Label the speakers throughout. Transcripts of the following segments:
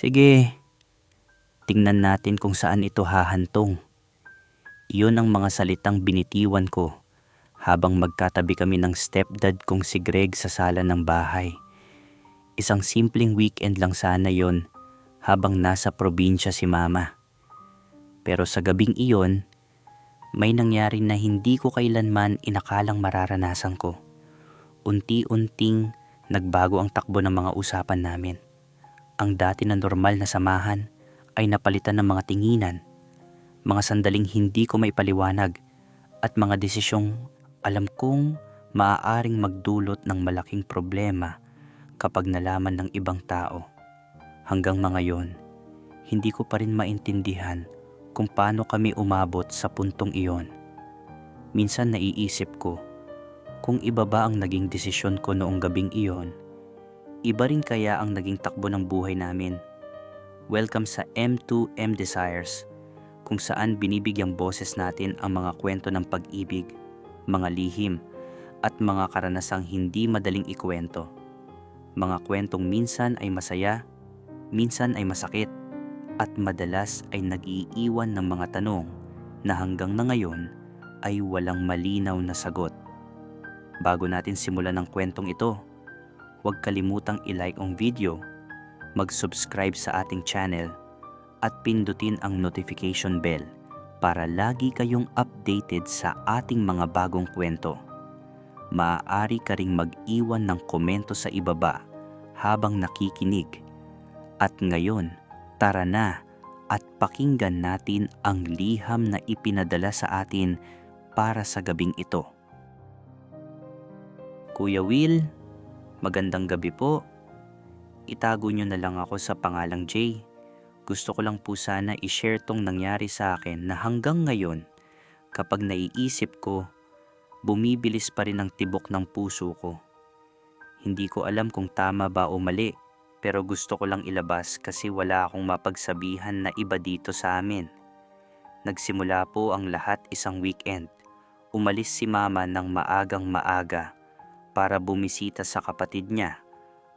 Speaker 1: Sige, tingnan natin kung saan ito hahantong. Iyon ang mga salitang binitiwan ko habang magkatabi kami ng stepdad kong si Greg sa sala ng bahay. Isang simpleng weekend lang sana yon habang nasa probinsya si Mama. Pero sa gabing iyon, may nangyari na hindi ko kailanman inakalang mararanasan ko. Unti-unting nagbago ang takbo ng mga usapan namin. Ang dati na normal na samahan ay napalitan ng mga tinginan, mga sandaling hindi ko maipaliwanag at mga desisyong alam kong maaaring magdulot ng malaking problema kapag nalaman ng ibang tao. Hanggang mga yon, hindi ko pa rin maintindihan kung paano kami umabot sa puntong iyon. Minsan naiisip ko, kung iba ba ang naging desisyon ko noong gabing iyon, iba rin kaya ang naging takbo ng buhay namin. Welcome sa M2M Desires, kung saan binibigyang boses natin ang mga kwento ng pag-ibig, mga lihim, at mga karanasang hindi madaling ikwento. Mga kwentong minsan ay masaya, minsan ay masakit, at madalas ay nag-iiwan ng mga tanong na hanggang na ngayon ay walang malinaw na sagot. Bago natin simulan ang kwentong ito, huwag kalimutang i-like ang video, mag-subscribe sa ating channel, at pindutin ang notification bell para lagi kayong updated sa ating mga bagong kwento. Maaari ka ring mag-iwan ng komento sa ibaba habang nakikinig. At ngayon, tara na at pakinggan natin ang liham na ipinadala sa atin para sa gabing ito. Kuya Will, magandang gabi po. Itago niyo na lang ako sa pangalang Jay. Gusto ko lang po sana i-share tong nangyari sa akin na hanggang ngayon, kapag naiisip ko, bumibilis pa rin ang tibok ng puso ko. Hindi ko alam kung tama ba o mali, pero gusto ko lang ilabas kasi wala akong mapagsabihan na iba dito sa amin. Nagsimula po ang lahat isang weekend. Umalis si Mama ng maagang maaga para bumisita sa kapatid niya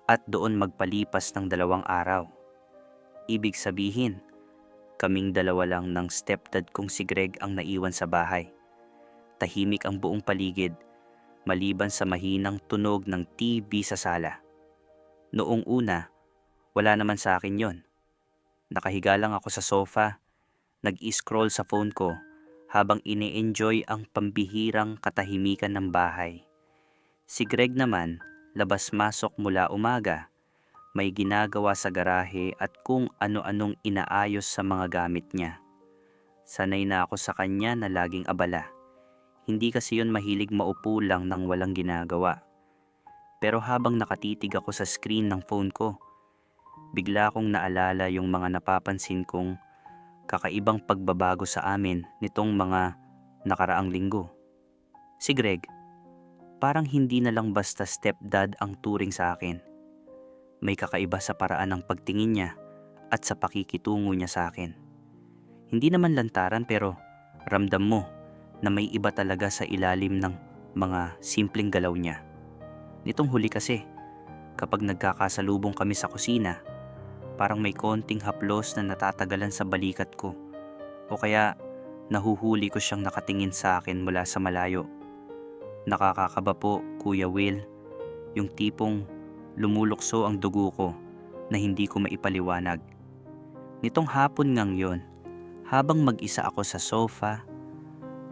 Speaker 1: at doon magpalipas ng 2 araw. Ibig sabihin, kaming dalawa lang ng stepdad kong si Greg ang naiwan sa bahay. Tahimik ang buong paligid, maliban sa mahinang tunog ng TV sa sala. Noong una, wala naman sa akin yon. Nakahiga lang ako sa sofa, nag-i-scroll sa phone ko habang ine-enjoy ang pambihirang katahimikan ng bahay. Si Greg naman, labas-masok mula umaga, may ginagawa sa garahe at kung ano-anong inaayos sa mga gamit niya. Sanay na ako sa kanya na laging abala. Hindi kasi yun mahilig maupo lang nang walang ginagawa. Pero habang nakatitig ako sa screen ng phone ko, bigla kong naalala yung mga napapansin kong kakaibang pagbabago sa amin nitong mga nakaraang linggo. Si Greg, parang hindi na lang basta stepdad ang turing sa akin. May kakaiba sa paraan ng pagtingin niya at sa pakikitungo niya sa akin. Hindi naman lantaran pero ramdam mo na may iba talaga sa ilalim ng mga simpleng galaw niya. Nitong huli kasi, kapag nagkakasalubong kami sa kusina, parang may konting haplos na natatagalan sa balikat ko o kaya nahuhuli ko siyang nakatingin sa akin mula sa malayo. Nakakakaba po, Kuya Will, yung tipong lumulukso ang dugo ko na hindi ko maipaliwanag. Nitong hapon ngang yon, habang mag-isa ako sa sofa,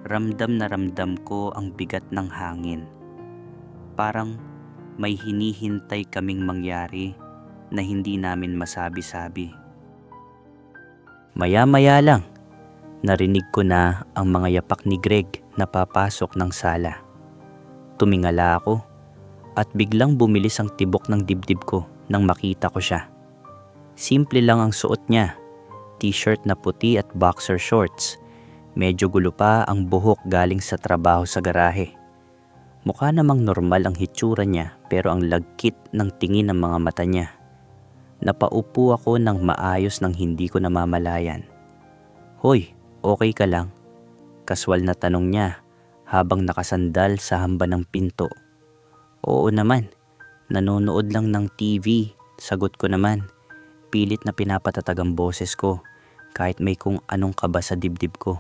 Speaker 1: ramdam na ramdam ko ang bigat ng hangin. Parang may hinihintay kaming mangyari na hindi namin masabi-sabi. Maya-maya lang, narinig ko na ang mga yapak ni Greg na papasok ng sala. Tumingala ako at biglang bumilis ang tibok ng dibdib ko nang makita ko siya. Simple lang ang suot niya, t-shirt na puti at boxer shorts. Medyo gulo pa ang buhok galing sa trabaho sa garahe. Mukha namang normal ang hitsura niya pero ang lagkit ng tingin ng mga mata niya. Napaupo ako ng maayos nang hindi ko namamalayan. Hoy, okay ka lang? Kaswal na tanong niya habang nakasandal sa hamba ng pinto. Oo naman, nanonood lang ng TV, sagot ko naman. Pilit na pinapatatag ang boses ko kahit may kung anong kaba sa dibdib ko.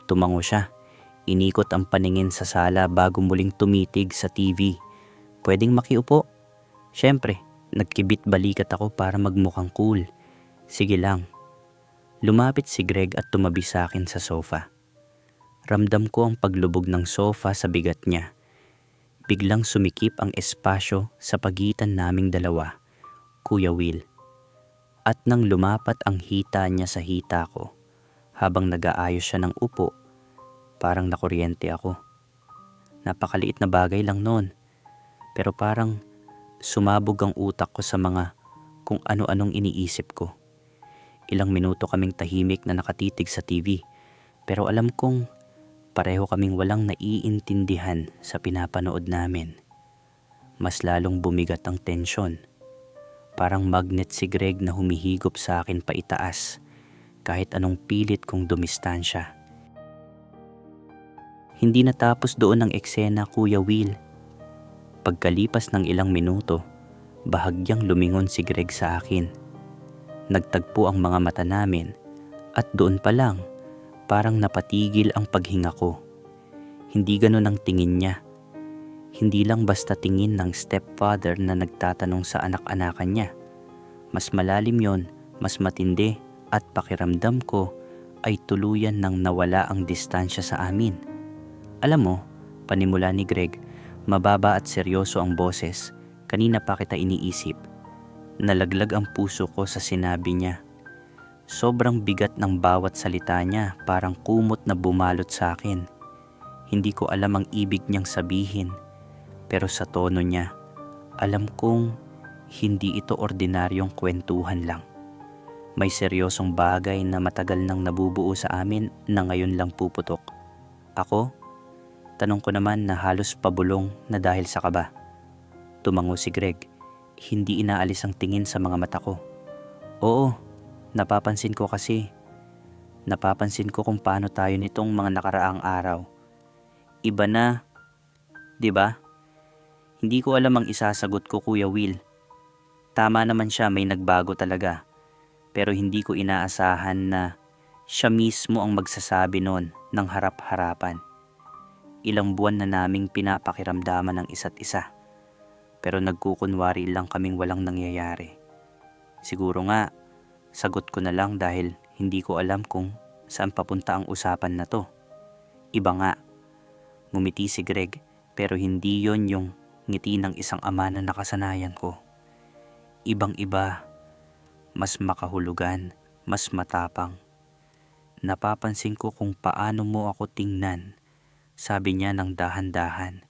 Speaker 1: Tumango siya. Inikot ang paningin sa sala bago muling tumitig sa TV. Pwedeng makiupo? Siyempre, nagkibit balikat ako para magmukhang cool. Sige lang. Lumapit si Greg at tumabi sa akin sa sofa. Ramdam ko ang paglubog ng sofa sa bigat niya. Biglang sumikip ang espasyo sa pagitan naming dalawa, Kuya Will. At nang lumapat ang hita niya sa hita ko, habang nag-aayos siya ng upo, parang nakuryente ako. Napakaliit na bagay lang noon, pero parang sumabog ang utak ko sa mga kung ano-anong iniisip ko. Ilang minuto kaming tahimik na nakatitig sa TV, pero alam kong pareho kaming walang naiintindihan sa pinapanood namin. Mas lalong bumigat ang tensyon. Parang magnet si Greg na humihigop sa akin paitaas kahit anong pilit kong dumistansya. Hindi natapos doon ang eksena, Kuya Will. Pagkalipas ng ilang minuto, bahagyang lumingon si Greg sa akin. Nagtagpo ang mga mata namin at doon pa lang, parang napatigil ang paghinga ko. Hindi ganun ang tingin niya. Hindi lang basta tingin ng stepfather na nagtatanong sa anak-anakan niya. Mas malalim yon, mas matindi at pakiramdam ko ay tuluyan nang nawala ang distansya sa amin. Alam mo, panimula ni Greg, mababa at seryoso ang boses. Kanina pa kita iniisip. Nalaglag ang puso ko sa sinabi niya. Sobrang bigat ng bawat salita niya, parang kumot na bumalot sa akin. Hindi ko alam ang ibig niyang sabihin, pero sa tono niya, alam kong hindi ito ordinaryong kwentuhan lang. May seryosong bagay na matagal nang nabubuo sa amin na ngayon lang puputok. Ako? Tanong ko naman na halos pabulong na dahil sa kaba. Tumango si Greg, hindi inaalis ang tingin sa mga mata ko. Oo, napapansin ko kasi. Napapansin ko kung paano tayo nitong mga nakaraang araw. Iba na, di ba? Hindi ko alam ang isasagot ko, Kuya Will. Tama naman siya, may nagbago talaga. Pero hindi ko inaasahan na siya mismo ang magsasabi noon ng harap-harapan. Ilang buwan na naming pinapakiramdaman ng isa't isa. Pero nagkukunwari lang kaming walang nangyayari. Siguro nga, sagot ko na lang dahil hindi ko alam kung saan papunta ang usapan na to. Iba nga. Ngumiti si Greg pero hindi yon yung ngiti ng isang ama na nakasanayan ko. Ibang-iba, mas makahulugan, mas matapang. Napapansin ko kung paano mo ako tingnan, sabi niya ng dahan-dahan.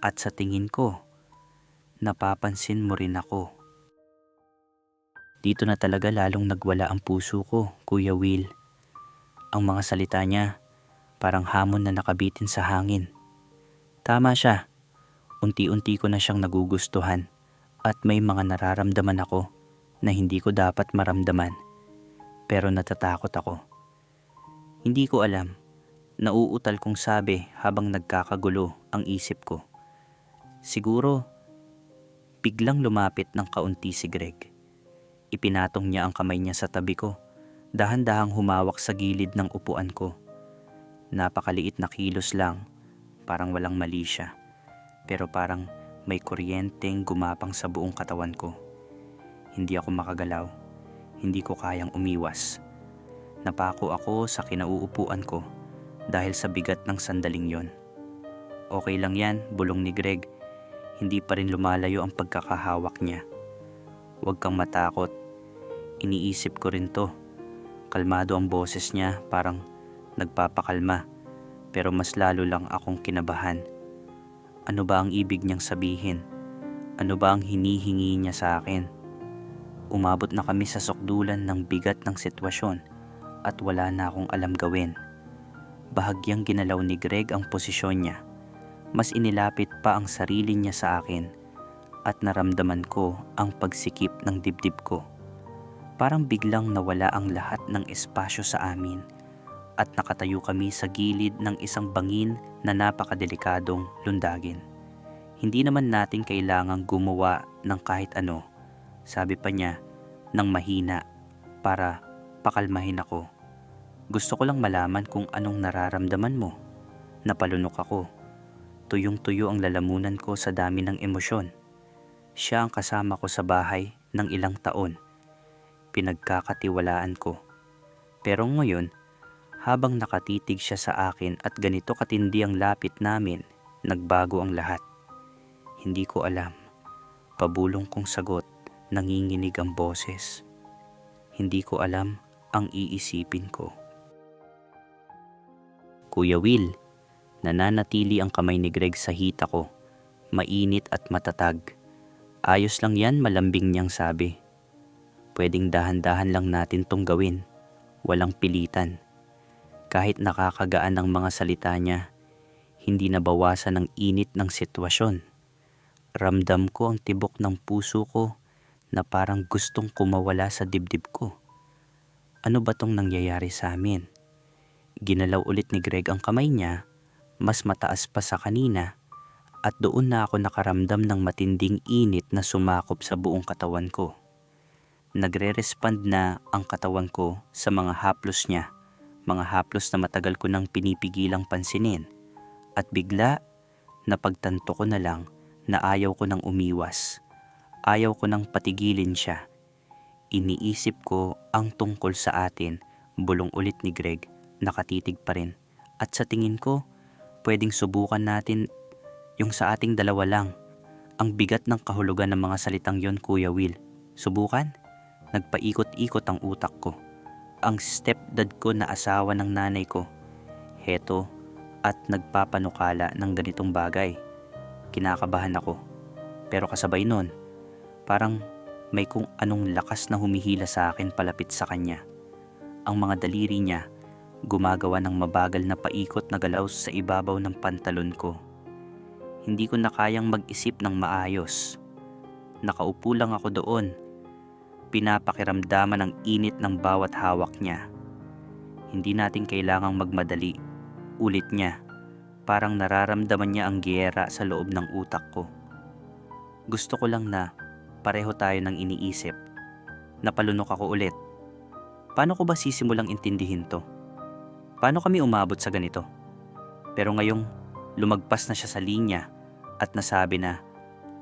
Speaker 1: At sa tingin ko, napapansin mo rin ako. Dito na talaga lalong nagwala ang puso ko, Kuya Will. Ang mga salita niya, parang hamon na nakabitin sa hangin. Tama siya. Unti-unti ko na siyang nagugustuhan at may mga nararamdaman ako na hindi ko dapat maramdaman. Pero natatakot ako. Hindi ko alam. Nauutal kong sabi habang nagkakagulo ang isip ko. Siguro, biglang lumapit ng kaunti si Greg. Ipinatong niya ang kamay niya sa tabi ko. Dahan-dahang humawak sa gilid ng upuan ko. Napakaliit na kilos lang, parang walang mali siya. Pero parang may kuryenteng gumapang sa buong katawan ko. Hindi ako makagalaw. Hindi ko kayang umiwas. Napako ako sa kinauupuan ko dahil sa bigat ng sandaling yon. Okay lang yan, bulong ni Greg. Hindi pa rin lumalayo ang pagkakahawak niya. Huwag kang matakot. Iniisip ko rin to. Kalmado ang boses niya, parang nagpapakalma. Pero mas lalo lang akong kinabahan. Ano ba ang ibig niyang sabihin? Ano ba ang hinihingi niya sa akin? Umabot na kami sa sukdulan ng bigat ng sitwasyon at wala na akong alam gawin. Bahagyang ginalaw ni Greg ang posisyon niya. Mas inilapit pa ang sarili niya sa akin at naramdaman ko ang pagsikip ng dibdib ko. Parang biglang nawala ang lahat ng espasyo sa amin at nakatayo kami sa gilid ng isang bangin na napakadelikadong lundagin. Hindi naman natin kailangang gumawa ng kahit ano. Sabi pa niya, ng mahina para pakalmahin ako. Gusto ko lang malaman kung anong nararamdaman mo. Napalunok ako. Tuyong-tuyo ang lalamunan ko sa dami ng emosyon. Siya ang kasama ko sa bahay ng ilang taon. Pinagkakatiwalaan ko. Pero ngayon, habang nakatitig siya sa akin at ganito katindi ang lapit namin, nagbago ang lahat. Hindi ko alam. Pabulong kong sagot, nanginginig ang boses. Hindi ko alam ang iisipin ko. Kuya Will, nananatili ang kamay ni Greg sa hita ko. Mainit at matatag. Ayos lang yan, malambing niyang sabi. Pwedeng dahan-dahan lang natin tong gawin. Walang pilitan. Kahit nakakagaan ang mga salita niya, hindi nabawasan ang init ng sitwasyon. Ramdam ko ang tibok ng puso ko na parang gustong kumawala sa dibdib ko. Ano ba tong nangyayari sa amin? Ginalaw ulit ni Greg ang kamay niya, mas mataas pa sa kanina, at doon na ako nakaramdam ng matinding init na sumakop sa buong katawan ko. Nagre-respond na ang katawan ko sa mga haplos niya, mga haplos na matagal ko nang pinipigilang pansinin, at bigla napagtanto ko na lang na ayaw ko nang umiwas. Ayaw ko nang patigilin siya. Iniisip ko ang tungkol sa atin, bulong ulit ni Greg, nakatitig pa rin. At sa tingin ko, pwedeng subukan natin yung sa ating dalawa lang. Ang bigat ng kahulugan ng mga salitang yon, Kuya Will. Subukan? Nagpaikot-ikot ang utak ko. Ang stepdad ko na asawa ng nanay ko. Heto at nagpapanukala ng ganitong bagay. Kinakabahan ako. Pero kasabay nun, parang may kung anong lakas na humihila sa akin palapit sa kanya. Ang mga daliri niya gumagawa ng mabagal na paikot na galaw sa ibabaw ng pantalon ko. Hindi ko na kayang mag-isip ng maayos. Nakaupo lang ako doon. Pinapakiramdaman ang init ng bawat hawak niya. Hindi natin kailangang magmadali. Ulit niya. Parang nararamdaman niya ang giyera sa loob ng utak ko. Gusto ko lang na pareho tayo ng iniisip. Napalunok ako ulit. Paano ko ba sisimulang intindihin to? Paano kami umabot sa ganito? Pero ngayong lumagpas na siya sa linya at nasabi na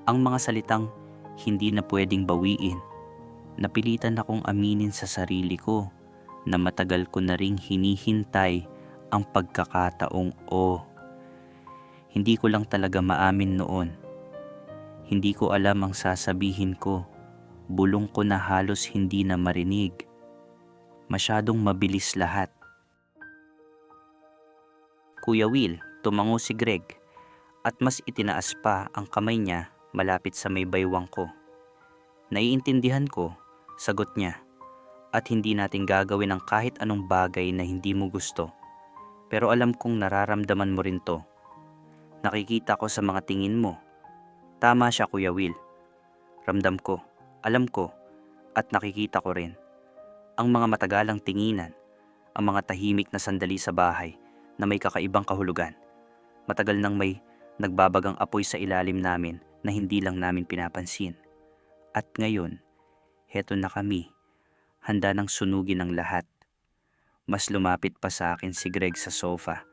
Speaker 1: ang mga salitang hindi na pwedeng bawiin, napilitan akong aminin sa sarili ko na matagal ko na ring hinihintay ang pagkakataong Hindi ko lang talaga maamin noon. Hindi ko alam ang sasabihin ko. Bulong ko na halos hindi na marinig. Masyadong mabilis lahat. Kuya Will, tumango si Greg at mas itinaas pa ang kamay niya malapit sa may baywang ko. Naiintindihan ko, sagot niya, at hindi natin gagawin ang kahit anong bagay na hindi mo gusto. Pero alam kong nararamdaman mo rin to. Nakikita ko sa mga tingin mo. Tama siya, Kuya Will. Ramdam ko, alam ko, at nakikita ko rin. Ang mga matagalang tinginan, ang mga tahimik na sandali sa bahay na may kakaibang kahulugan. Matagal nang may nagbabagang apoy sa ilalim namin na hindi lang namin pinapansin. At ngayon, heto na kami, handa nang sunugin ang lahat. Mas lumapit pa sa akin si Greg sa sofa,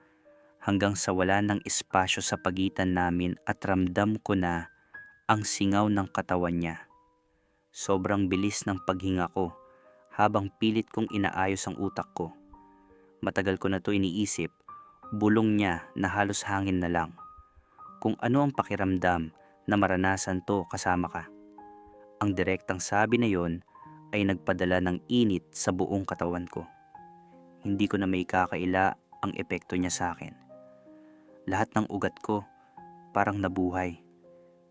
Speaker 1: hanggang sa wala ng espasyo sa pagitan namin at ramdam ko na ang singaw ng katawan niya. Sobrang bilis ng paghinga ko habang pilit kong inaayos ang utak ko. Matagal ko na to iniisip, bulong niya na halos hangin na lang. Kung ano ang pakiramdam na maranasan to kasama ka. Ang direktang sabi na yon ay nagpadala ng init sa buong katawan ko. Hindi ko na maikakaila ang epekto niya sa akin. Lahat ng ugat ko parang nabuhay,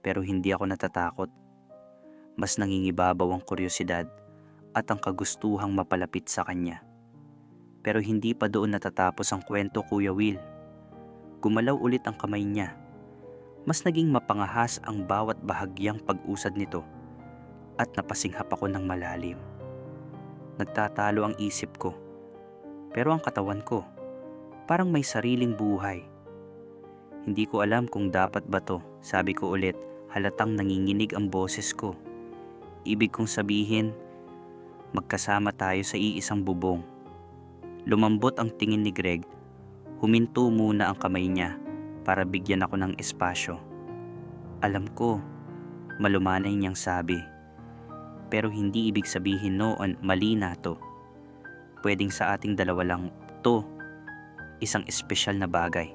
Speaker 1: pero hindi ako natatakot. Mas nangingibabaw ang kuryosidad at ang kagustuhang mapalapit sa kanya. Pero hindi pa doon natatapos ang kwento, Kuya Will. Gumalaw ulit ang kamay niya. Mas naging mapangahas ang bawat bahagyang pag-usad nito at napasinghap ako ng malalim. Nagtatalo ang isip ko, pero ang katawan ko parang may sariling buhay. Hindi ko alam kung dapat ba to, sabi ko ulit, halatang nanginginig ang boses ko. Ibig kong sabihin, Magkasama tayo sa iisang bubong. Lumambot ang tingin ni Greg. Huminto muna ang kamay niya para bigyan ako ng espasyo. Alam ko, malumanay niyang sabi. Pero hindi ibig sabihin noon mali na to. Pwedeng sa ating dalawa lang to, isang espesyal na bagay.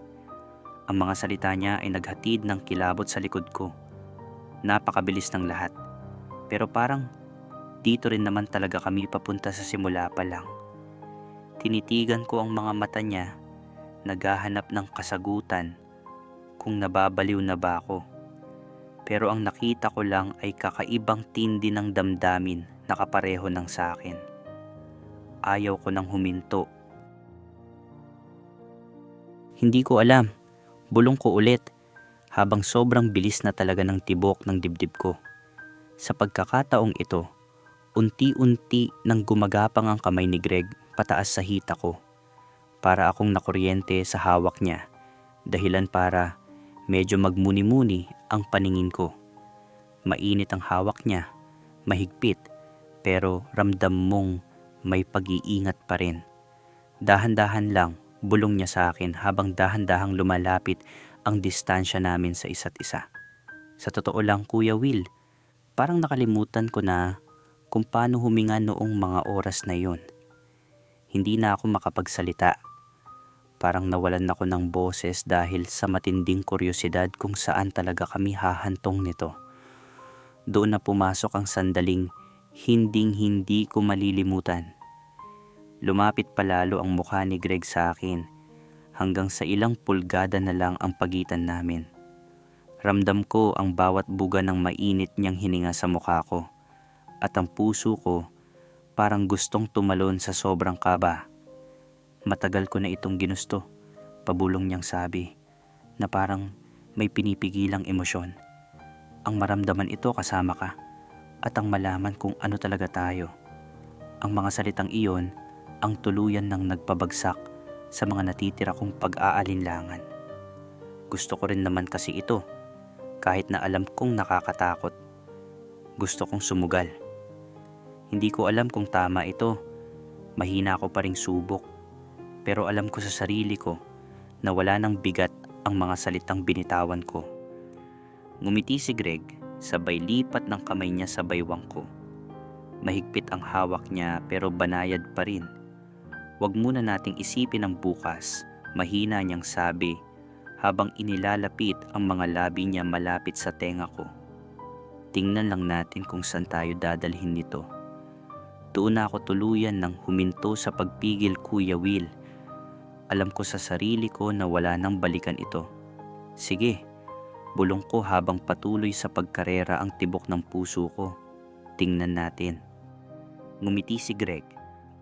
Speaker 1: Ang mga salita niya ay naghatid ng kilabot sa likod ko. Napakabilis ng lahat. Pero parang dito rin naman talaga kami papunta sa simula pa lang. Tinitigan ko ang mga mata niya, naghahanap ng kasagutan kung nababaliw na ba ako. Pero ang nakita ko lang ay kakaibang tindi ng damdamin na kapareho ng sa akin. Ayaw ko nang huminto. Hindi ko alam, bulong ko ulit habang sobrang bilis na talaga ng tibok ng dibdib ko. Sa pagkakataong ito, unti-unti nang gumagapang ang kamay ni Greg pataas sa hita ko. Para akong nakuryente sa hawak niya, dahilan para medyo magmuni-muni ang paningin ko. Mainit ang hawak niya, mahigpit, pero ramdam mong may pag-iingat pa rin. Dahan-dahan lang, bulong niya sa akin habang dahan-dahang lumalapit ang distansya namin sa isa't isa. Sa totoo lang, Kuya Will, parang nakalimutan ko na kung paano huminga noong mga oras na iyon. Hindi na ako makapagsalita. Parang nawalan ako ng boses dahil sa matinding kuryosidad kung saan talaga kami hahantong nito. Doon na pumasok ang sandaling hinding-hindi ko malilimutan. Lumapit palalo ang mukha ni Greg sa akin hanggang sa ilang pulgada na lang ang pagitan namin. Ramdam ko ang bawat buga ng mainit niyang hininga sa mukha ko at ang puso ko parang gustong tumalon sa sobrang kaba. Matagal ko na itong ginusto, pabulong niyang sabi, na parang may pinipigilang emosyon. Ang maramdaman ito kasama ka at ang malaman kung ano talaga tayo. Ang mga salitang iyon ang tuluyan ng nagpabagsak sa mga natitira kong pag-aalinlangan. Gusto ko rin naman kasi ito, kahit na alam kong nakakatakot. Gusto kong sumugal. Hindi ko alam kung tama ito, mahina ako pa ring subok, pero alam ko sa sarili ko na wala nang bigat ang mga salitang binitawan ko. Ngumiti si Greg, sabay lipat ng kamay niya sa baywang ko. Mahigpit ang hawak niya pero banayad pa rin. Huwag muna nating isipin ang bukas, mahina niyang sabi habang inilalapit ang mga labi niya malapit sa tenga ko. Tingnan lang natin kung saan tayo dadalhin nito. Doon na ako tuluyan ng huminto sa pagpigil, Kuya Will. Alam ko sa sarili ko na wala nang balikan ito. Sige, bulong ko habang patuloy sa pagkarera ang tibok ng puso ko. Tingnan natin. Ngumiti si Greg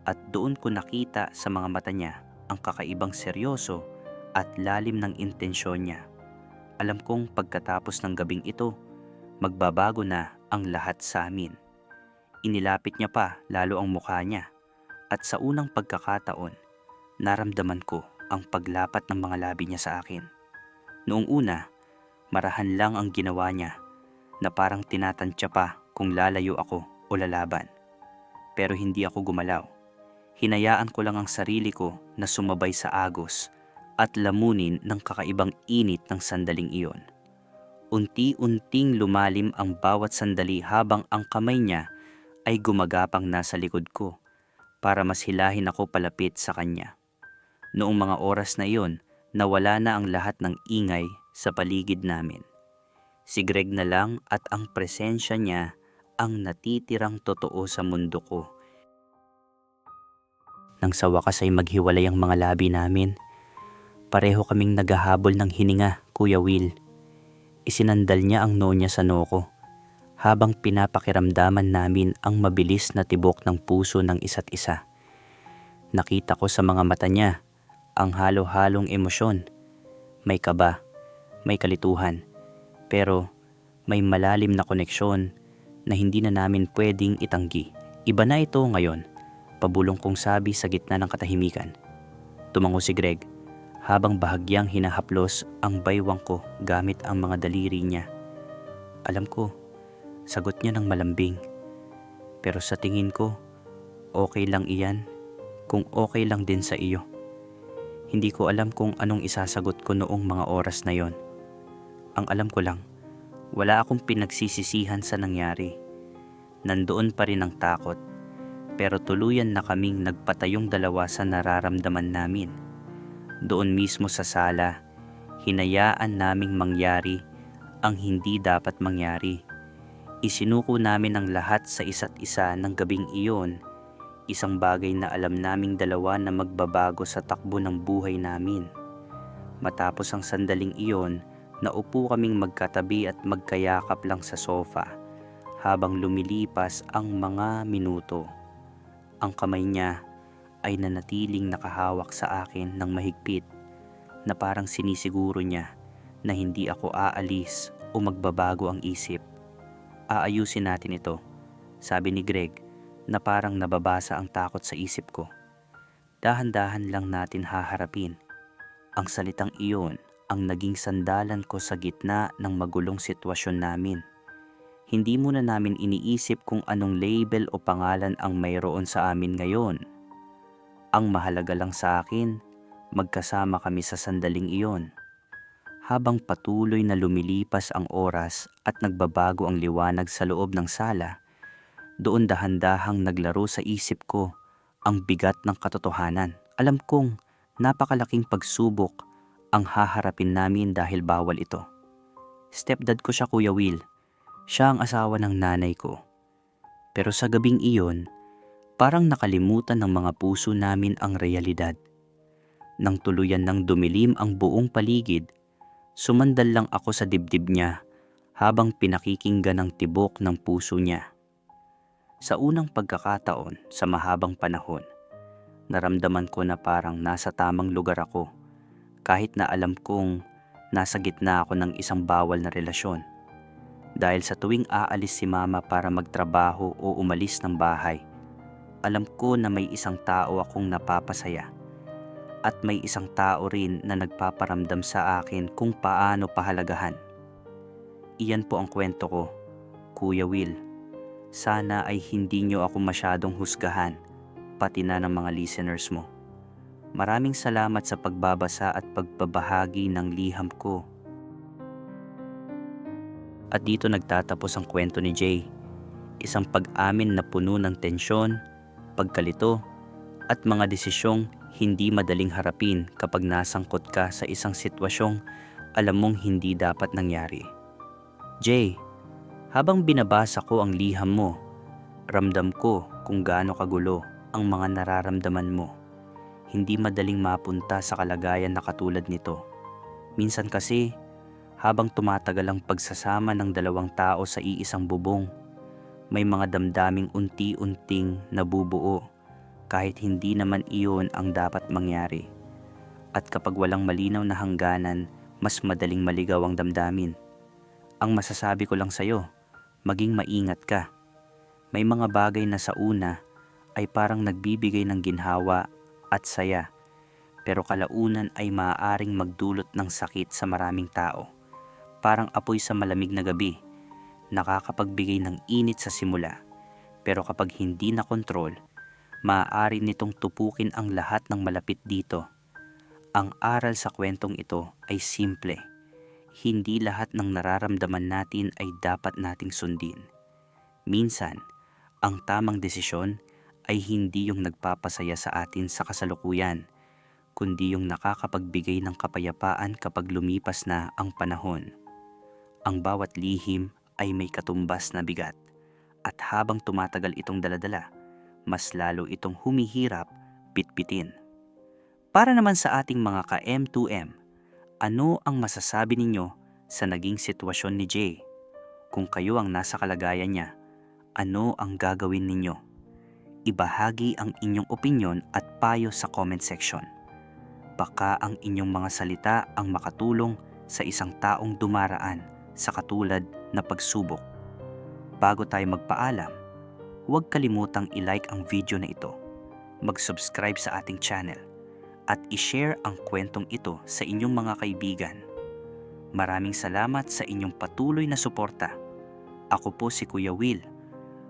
Speaker 1: at doon ko nakita sa mga mata niya ang kakaibang seryoso at lalim ng intensyon niya. Alam kong pagkatapos ng gabing ito, magbabago na ang lahat sa amin. Inilapit niya pa lalo ang mukha niya at sa unang pagkakataon, naramdaman ko ang paglapat ng mga labi niya sa akin. Noong una, marahan lang ang ginawa niya na parang tinatantya pa kung lalayo ako o lalaban. Pero hindi ako gumalaw. Hinayaan ko lang ang sarili ko na sumabay sa agos at lamunin ng kakaibang init ng sandaling iyon. Unti-unting lumalim ang bawat sandali habang ang kamay niya ay gumagapang nasa likod ko para mas hilahin ako palapit sa kanya. Noong mga oras na iyon, nawala na ang lahat ng ingay sa paligid namin. Si Greg na lang at ang presensya niya ang natitirang totoo sa mundo ko. Nang sa wakas ay maghiwalay ang mga labi namin, pareho kaming naghahabol ng hininga, Kuya Will. Isinandal niya ang noo niya sa noo ko, habang pinapakiramdaman namin ang mabilis na tibok ng puso ng isa't isa. Nakita ko sa mga mata niya ang halo-halong emosyon. May kaba, may kalituhan, pero may malalim na koneksyon na hindi na namin pwedeng itanggi. Iba na ito ngayon, pabulong kong sabi sa gitna ng katahimikan. Tumango si Greg habang bahagyang hinahaplos ang baywang ko gamit ang mga daliri niya. Alam ko, sagot niya ng malambing. Pero sa tingin ko, okay lang iyan, kung okay lang din sa iyo. Hindi ko alam kung anong isasagot ko noong mga oras na yon. Ang alam ko lang, wala akong pinagsisisihan sa nangyari. Nandoon pa rin ang takot, pero tuluyan na kaming nagpatayong dalawa sa nararamdaman namin. Doon mismo sa sala, hinayaan naming mangyari ang hindi dapat mangyari. Isinuko namin ang lahat sa isa't isa ng gabing iyon, isang bagay na alam naming dalawa na magbabago sa takbo ng buhay namin. Matapos ang sandaling iyon, naupo kaming magkatabi at magkayakap lang sa sofa habang lumilipas ang mga minuto. Ang kamay niya ay nanatiling nakahawak sa akin ng mahigpit na parang sinisiguro niya na hindi ako aalis o magbabago ang isip. Aayusin natin ito, sabi ni Greg na parang nababasa ang takot sa isip ko. Dahan-dahan lang natin haharapin. Ang salitang iyon ang naging sandalan ko sa gitna ng magulong sitwasyon namin. Hindi muna namin iniisip kung anong label o pangalan ang mayroon sa amin ngayon. Ang mahalaga lang sa akin, magkasama kami sa sandaling iyon. Habang patuloy na lumilipas ang oras at nagbabago ang liwanag sa loob ng sala, doon dahan-dahang naglaro sa isip ko ang bigat ng katotohanan. Alam kong napakalaking pagsubok ang haharapin namin dahil bawal ito. Stepdad ko siya, Kuya Will. Siya ang asawa ng nanay ko. Pero sa gabing iyon, parang nakalimutan ng mga puso namin ang realidad. Nang tuluyan ng dumilim ang buong paligid, sumandal lang ako sa dibdib niya habang pinakikinggan ang tibok ng puso niya. Sa unang pagkakataon sa mahabang panahon, naramdaman ko na parang nasa tamang lugar ako kahit na alam kong nasa gitna ako ng isang bawal na relasyon. Dahil sa tuwing aalis si Mama para magtrabaho o umalis ng bahay, alam ko na may isang tao akong napapasaya. At may isang tao rin na nagpaparamdam sa akin kung paano pahalagahan. Iyan po ang kwento ko, Kuya Will. Sana ay hindi nyo ako masyadong husgahan, pati na ng mga listeners mo. Maraming salamat sa pagbabasa at pagbabahagi ng liham ko. At dito nagtatapos ang kwento ni Jay. Isang pag-amin na puno ng tensyon, pagkalito, at mga desisyong hindi madaling harapin kapag nasangkot ka sa isang sitwasyong alam mong hindi dapat nangyari. Jay, habang binabasa ko ang liham mo, ramdam ko kung gaano kagulo ang mga nararamdaman mo. Hindi madaling mapunta sa kalagayan na katulad nito. Minsan kasi, habang tumatagal ang pagsasama ng dalawang tao sa iisang bubong, may mga damdaming unti-unting nabubuo kahit hindi naman iyon ang dapat mangyari. At kapag walang malinaw na hangganan, mas madaling maligaw ang damdamin. Ang masasabi ko lang sa'yo, maging maingat ka. May mga bagay na sa una ay parang nagbibigay ng ginhawa at saya, pero kalaunan ay maaaring magdulot ng sakit sa maraming tao. Parang apoy sa malamig na gabi, nakakapagbigay ng init sa simula, pero kapag hindi na kontrol, maaari nitong tupukin ang lahat ng malapit dito. Ang aral sa kwentong ito ay simple. Hindi lahat ng nararamdaman natin ay dapat nating sundin. Minsan, ang tamang desisyon ay hindi yung nagpapasaya sa atin sa kasalukuyan, kundi yung nakakapagbigay ng kapayapaan kapag lumipas na ang panahon. Ang bawat lihim ay may katumbas na bigat, at habang tumatagal itong daladala, mas lalo itong humihirap bitbitin. Para naman sa ating mga ka-M2M, ano ang masasabi ninyo sa naging sitwasyon ni Jay? Kung kayo ang nasa kalagayan niya, ano ang gagawin ninyo? Ibahagi ang inyong opinyon at payo sa comment section. Baka ang inyong mga salita ang makatulong sa isang taong dumaraan sa katulad na pagsubok. Bago tayo magpaalam, huwag kalimutang i-like ang video na ito, mag-subscribe sa ating channel, at i-share ang kwentong ito sa inyong mga kaibigan. Maraming salamat sa inyong patuloy na suporta. Ako po si Kuya Will.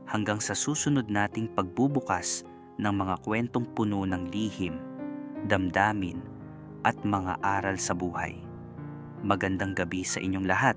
Speaker 1: Hanggang sa susunod nating pagbubukas ng mga kwentong puno ng lihim, damdamin at mga aral sa buhay. Magandang gabi sa inyong lahat.